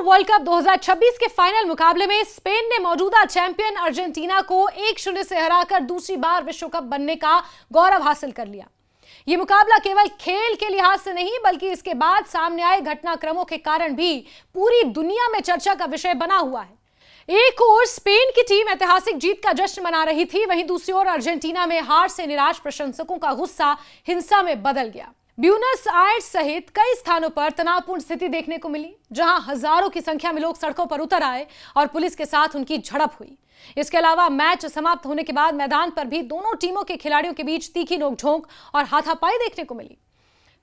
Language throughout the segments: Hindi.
वर्ल्ड कप 2026 के फाइनल मुकाबले में स्पेन ने मौजूदा चैंपियन अर्जेंटीना को 1-0 से हराकर दूसरी बार विश्व कप बनने का गौरव हासिल कर लिया। यह मुकाबला केवल खेल के लिहाज से नहीं बल्कि इसके बाद सामने आए घटनाक्रमों के कारण भी पूरी दुनिया में चर्चा का विषय बना हुआ है। एक ओर स्पेन की टीम ऐतिहासिक जीत का जश्न मना रही थी, वहीं दूसरी ओर अर्जेंटीना में हार से निराश प्रशंसकों का गुस्सा हिंसा में बदल गया। ब्यूनस आयर्स सहित कई स्थानों पर तनावपूर्ण स्थिति देखने को मिली, जहां हजारों की संख्या में लोग सड़कों पर उतर आए और पुलिस के साथ उनकी झड़प हुई। इसके अलावा मैच समाप्त होने के बाद मैदान पर भी दोनों टीमों के खिलाड़ियों के बीच तीखी नोकझोंक और हाथापाई देखने को मिली।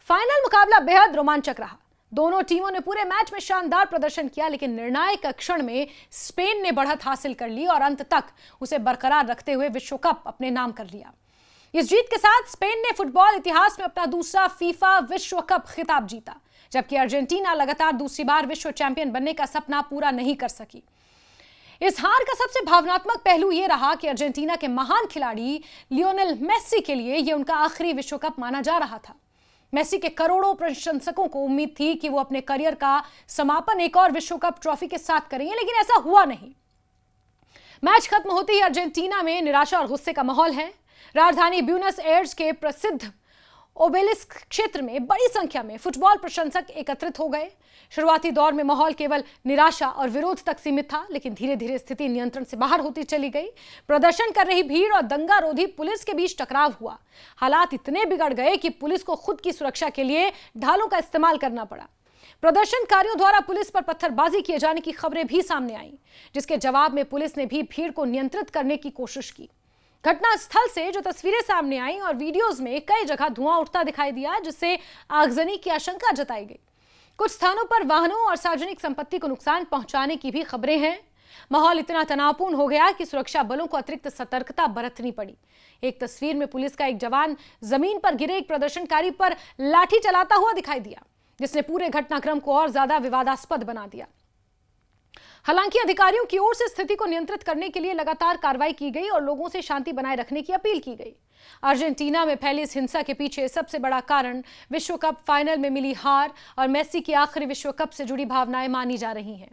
फाइनल मुकाबला बेहद रोमांचक रहा। दोनों टीमों ने पूरे मैच में शानदार प्रदर्शन किया, लेकिन निर्णायक क्षण में स्पेन ने बढ़त हासिल कर ली और अंत तक उसे बरकरार रखते हुए विश्व कप अपने नाम कर लिया। इस जीत के साथ स्पेन ने फुटबॉल इतिहास में अपना दूसरा फीफा विश्व कप खिताब जीता, जबकि अर्जेंटीना लगातार दूसरी बार विश्व चैंपियन बनने का सपना पूरा नहीं कर सकी। इस हार का सबसे भावनात्मक पहलू यह रहा कि अर्जेंटीना के महान खिलाड़ी लियोनेल मेसी के लिए यह उनका आखिरी विश्व कप माना जा रहा था। मेसी के करोड़ों प्रशंसकों को उम्मीद थी कि वो अपने करियर का समापन एक और विश्व कप ट्रॉफी के साथ करेंगे, लेकिन ऐसा हुआ नहीं। मैच खत्म होते ही अर्जेंटीना में निराशा और गुस्से का माहौल है। राजधानी ब्यूनस आयर्स के प्रसिद्ध ओबेलिस्क क्षेत्र में बड़ी संख्या में फुटबॉल प्रशंसक एकत्रित हो गए। शुरुआती दौर में माहौल केवल निराशा और विरोध तक सीमित था, लेकिन धीरे धीरे स्थिति नियंत्रण से बाहर होती चली गई। प्रदर्शन कर रही भीड़ और दंगारोधी पुलिस के बीच टकराव हुआ। हालात इतने बिगड़ गए कि पुलिस को खुद की सुरक्षा के लिए ढालों का इस्तेमाल करना पड़ा। प्रदर्शनकारियों द्वारा पुलिस पर पत्थरबाजी किए जाने की खबरें भी सामने आईं, जिसके जवाब में पुलिस ने भी भीड़ को नियंत्रित करने की कोशिश की। घटनास्थल से जो तस्वीरें सामने आईं और वीडियोस में कई जगह धुआं उठता दिखाई दिया, जिससे आगजनी की आशंका जताई गई। कुछ स्थानों पर वाहनों और सार्वजनिक संपत्ति को नुकसान पहुंचाने की भी खबरें हैं। माहौल इतना तनावपूर्ण हो गया कि सुरक्षा बलों को अतिरिक्त सतर्कता बरतनी पड़ी। एक तस्वीर में पुलिस का एक जवान जमीन पर गिरे एक प्रदर्शनकारी पर लाठी चलाता हुआ दिखाई दिया, जिसने पूरे घटनाक्रम को और ज्यादा विवादास्पद बना दिया। हालांकि अधिकारियों की ओर से स्थिति को नियंत्रित करने के लिए लगातार कार्रवाई की गई और लोगों से शांति बनाए रखने की अपील की गई। अर्जेंटीना में फैली इस हिंसा के पीछे सबसे बड़ा कारण विश्व कप फाइनल में मिली हार और मेसी की आखिरी विश्व कप से जुड़ी भावनाएं मानी जा रही हैं।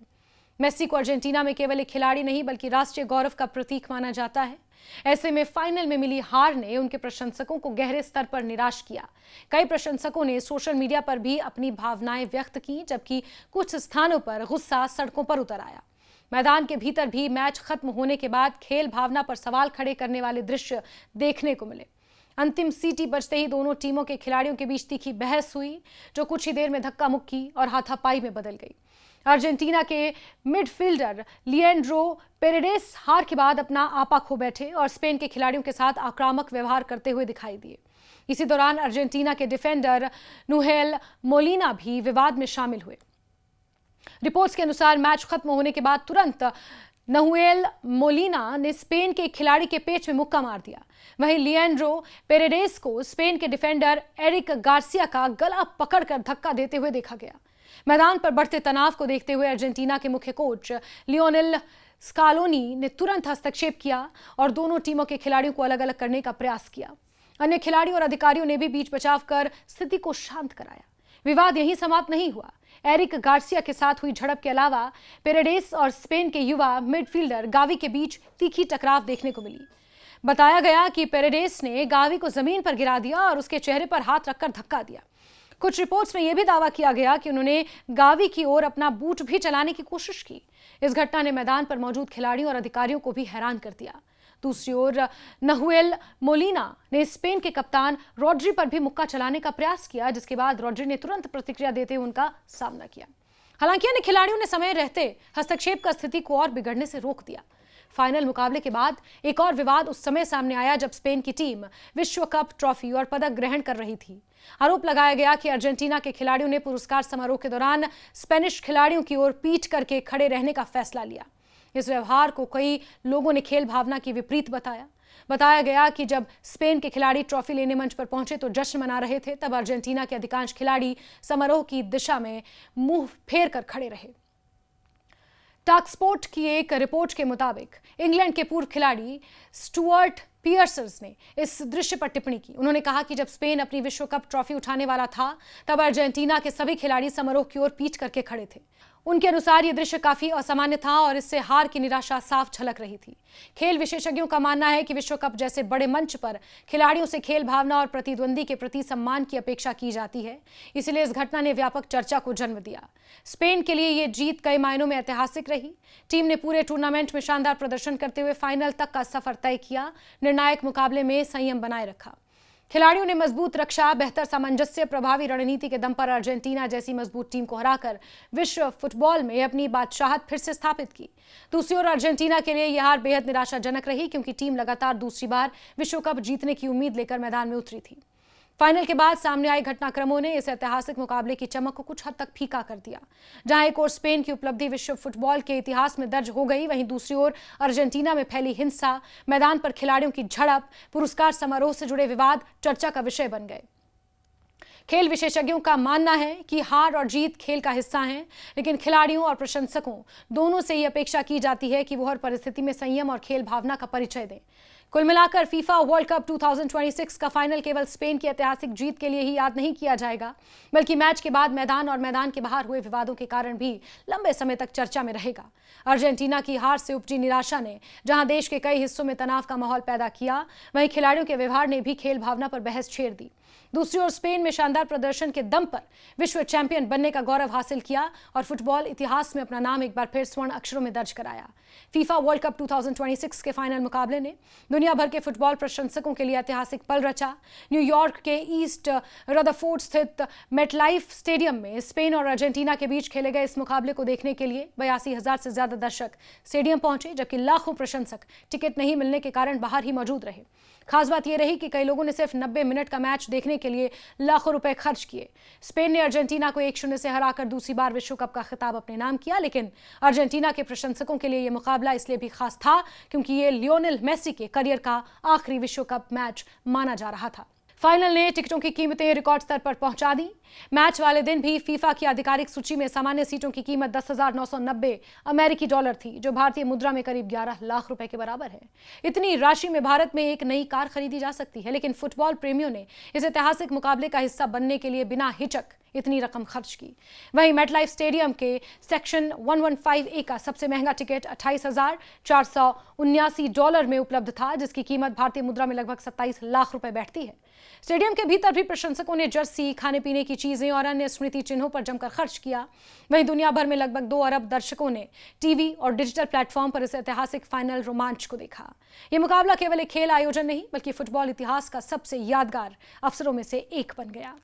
मेसी को अर्जेंटीना में केवल एक खिलाड़ी नहीं बल्कि राष्ट्रीय गौरव का प्रतीक माना जाता है। ऐसे में फाइनल में मिली हार ने उनके प्रशंसकों को गहरे स्तर पर निराश किया। कई प्रशंसकों ने सोशल मीडिया पर भी अपनी भावनाएं व्यक्त की, जबकि कुछ स्थानों पर गुस्सा सड़कों पर उतर आया। मैदान के भीतर भी मैच खत्म होने के बाद खेल भावना पर सवाल खड़े करने वाले दृश्य देखने को मिले। अंतिम सीटी बजते ही दोनों टीमों के खिलाड़ियों के बीच तीखी बहस हुई, जो कुछ ही देर में धक्का मुक्की और हाथापाई में बदल गई। अर्जेंटीना के मिडफील्डर लिएंड्रो पेरेडेस हार के बाद अपना आपा खो बैठे और स्पेन के खिलाड़ियों के साथ आक्रामक व्यवहार करते हुए दिखाई दिए। इसी दौरान अर्जेंटीना के डिफेंडर नुहेल मोलिना भी विवाद में शामिल हुए। रिपोर्ट्स के अनुसार मैच खत्म होने के बाद तुरंत नुहेल मोलिना ने स्पेन के खिलाड़ी के पेट में मुक्का मार दिया। वहीं लिएंड्रो पेरेडेस को स्पेन के डिफेंडर एरिक गार्सिया का गला पकड़कर धक्का देते हुए देखा गया। मैदान पर बढ़ते तनाव को देखते हुए अर्जेंटीना के मुख्य कोच लियोनेल स्कालोनी ने तुरंत हस्तक्षेप किया और दोनों टीमों के खिलाड़ियों को अलग अलग करने का प्रयास किया। अन्य खिलाड़ियों और अधिकारियों ने भी बीच बचाव कर स्थिति को शांत कराया। विवाद यहीं समाप्त नहीं हुआ। एरिक गार्सिया के साथ हुई झड़प के अलावा पेरेडेस और स्पेन के युवा मिडफील्डर गावी के बीच तीखी टकराव देखने को मिली। बताया गया कि पेरेडेस ने गावी को जमीन पर गिरा दिया और उसके चेहरे पर हाथ रखकर धक्का दिया। कुछ रिपोर्ट्स में यह भी दावा किया गया कि उन्होंने गावी की ओर अपना बूट भी चलाने की कोशिश की। इस घटना ने मैदान पर मौजूद खिलाड़ियों और अधिकारियों को भी हैरान कर दिया। दूसरी ओर नुहेल मोलिना ने स्पेन के कप्तान रॉड्री पर भी मुक्का चलाने का प्रयास किया, जिसके बाद रॉड्री ने तुरंत प्रतिक्रिया देते हुए उनका सामना किया। हालांकि अन्य खिलाड़ियों ने समय रहते हस्तक्षेप कर स्थिति को और बिगड़ने से रोक दिया। फाइनल मुकाबले के बाद एक और विवाद उस समय सामने आया जब स्पेन की टीम विश्व कप ट्रॉफी और पदक ग्रहण कर रही थी। आरोप लगाया गया कि अर्जेंटीना के खिलाड़ियों ने पुरस्कार समारोह के दौरान स्पेनिश खिलाड़ियों की ओर पीठ करके खड़े रहने का फैसला लिया। इस व्यवहार को कई लोगों ने खेल भावना की विपरीत बताया गया कि जब स्पेन के खिलाड़ी ट्रॉफी लेने मंच पर पहुंचे तो जश्न मना रहे थे, तब अर्जेंटीना के अधिकांश खिलाड़ी समारोह की दिशा में मुंह फेर कर खड़े रहे। टॉक स्पोर्ट की एक रिपोर्ट के मुताबिक इंग्लैंड के पूर्व खिलाड़ी स्टुअर्ट पियर्सर्स ने इस दृश्य पर टिप्पणी की। उन्होंने कहा कि जब स्पेन अपनी विश्व कप ट्रॉफी उठाने वाला था, तब अर्जेंटीना के सभी खिलाड़ी समारोह की ओर पीठ करके खड़े थे। उनके अनुसार ये दृश्य काफी असामान्य था और इससे हार की निराशा साफ झलक रही थी। खेल विशेषज्ञों का मानना है कि विश्व कप जैसे बड़े मंच पर खिलाड़ियों से खेल भावना और प्रतिद्वंदी के प्रति सम्मान की अपेक्षा की जाती है, इसलिए इस घटना ने व्यापक चर्चा को जन्म दिया। स्पेन के लिए ये जीत कई मायनों में ऐतिहासिक रही। टीम ने पूरे टूर्नामेंट में शानदार प्रदर्शन करते हुए फाइनल तक का सफर तय किया, निर्णायक मुकाबले में संयम बनाए रखा। खिलाड़ियों ने मजबूत रक्षा, बेहतर सामंजस्य, प्रभावी रणनीति के दम पर अर्जेंटीना जैसी मजबूत टीम को हराकर विश्व फुटबॉल में अपनी बादशाहत फिर से स्थापित की। दूसरी ओर अर्जेंटीना के लिए यह हार बेहद निराशाजनक रही, क्योंकि टीम लगातार दूसरी बार विश्व कप जीतने की उम्मीद लेकर मैदान में उतरी थी। फाइनल के बाद सामने आए घटनाक्रमों ने इस ऐतिहासिक मुकाबले की चमक को कुछ हद तक फीका कर दिया। जहां एक ओर स्पेन की उपलब्धि विश्व फुटबॉल के इतिहास में दर्ज हो गई, वहीं दूसरी ओर अर्जेंटीना में फैली हिंसा, मैदान पर खिलाड़ियों की झड़प, पुरस्कार समारोह से जुड़े विवाद चर्चा का विषय बन गए। खेल विशेषज्ञों का मानना है कि हार और जीत खेल का हिस्सा हैं, लेकिन खिलाड़ियों और प्रशंसकों दोनों से ये अपेक्षा की जाती है कि वो हर परिस्थिति में संयम और खेल भावना का परिचय दें। कुल मिलाकर फीफा वर्ल्ड कप 2026 का फाइनल केवल स्पेन की ऐतिहासिक जीत के लिए ही याद नहीं किया जाएगा, बल्कि मैच के बाद मैदान और मैदान के बाहर हुए विवादों के कारण भी लंबे समय तक चर्चा में रहेगा। अर्जेंटीना की हार से उपजी निराशा ने जहां देश के कई हिस्सों में तनाव का माहौल पैदा किया, वहीं खिलाड़ियों के व्यवहार ने भी खेल भावना पर बहस छेड़ दी। दूसरी ओर स्पेन में शानदार प्रदर्शन के दम पर विश्व चैंपियन बनने का गौरव हासिल किया और फुटबॉल इतिहास में अपना नाम एक बार फिर स्वर्ण अक्षरों में दर्ज कराया। फीफा वर्ल्ड कप 2026 के फाइनल मुकाबले ने दुनिया भर के फुटबॉल प्रशंसकों के लिए ऐतिहासिक पल रचा। न्यूयॉर्क के ईस्ट रदरफोर्ड स्थित मेटलाइफ स्टेडियम में स्पेन और अर्जेंटीना के बीच खेले गए इस मुकाबले को देखने के लिए 82,000 से ज्यादा दर्शक स्टेडियम पहुंचे, जबकि लाखों प्रशंसक टिकट नहीं मिलने के कारण बाहर ही मौजूद रहे। खास बात यह रही कि कई लोगों ने सिर्फ 90 मिनट का मैच देखने के लिए लाखों रुपए खर्च किए। स्पेन ने अर्जेंटीना को 1-0 से हराकर दूसरी बार विश्व कप का खिताब अपने नाम किया, लेकिन अर्जेंटीना के प्रशंसकों के लिए यह मुकाबला इसलिए भी खास था क्योंकि ये लियोनेल मेसी के करियर का आखिरी विश्व कप मैच माना जा रहा था। फाइनल ने टिकटों की कीमतें रिकॉर्ड स्तर पर पहुंचा दी। मैच वाले दिन भी फीफा की आधिकारिक सूची में सामान्य सीटों की कीमत 10,990 अमेरिकी डॉलर थी, जो भारतीय मुद्रा में करीब 11 लाख रुपए के बराबर है। इतनी राशि में भारत में एक नई कार खरीदी जा सकती है, लेकिन फुटबॉल प्रेमियों ने इस ऐतिहासिक मुकाबले का हिस्सा बनने के लिए बिना हिचक इतनी रकम खर्च की। वहीं मेटलाइफ स्टेडियम के सेक्शन 115A का सबसे महंगा टिकट 28,479 डॉलर में उपलब्ध था, जिसकी कीमत भारतीय मुद्रा में लगभग 27 लाख रुपए बैठती है। स्टेडियम के भीतर भी प्रशंसकों ने जर्सी, खाने पीने की चीजें और अन्य स्मृति चिन्हों पर जमकर खर्च किया। वहीं दुनिया भर में लगभग 2 अरब दर्शकों ने टीवी और डिजिटल प्लेटफॉर्म पर इस ऐतिहासिक फाइनल रोमांच को देखा। यह मुकाबला केवल एक खेल आयोजन नहीं, बल्कि फुटबॉल इतिहास का सबसे यादगार अवसरों में से एक बन गया।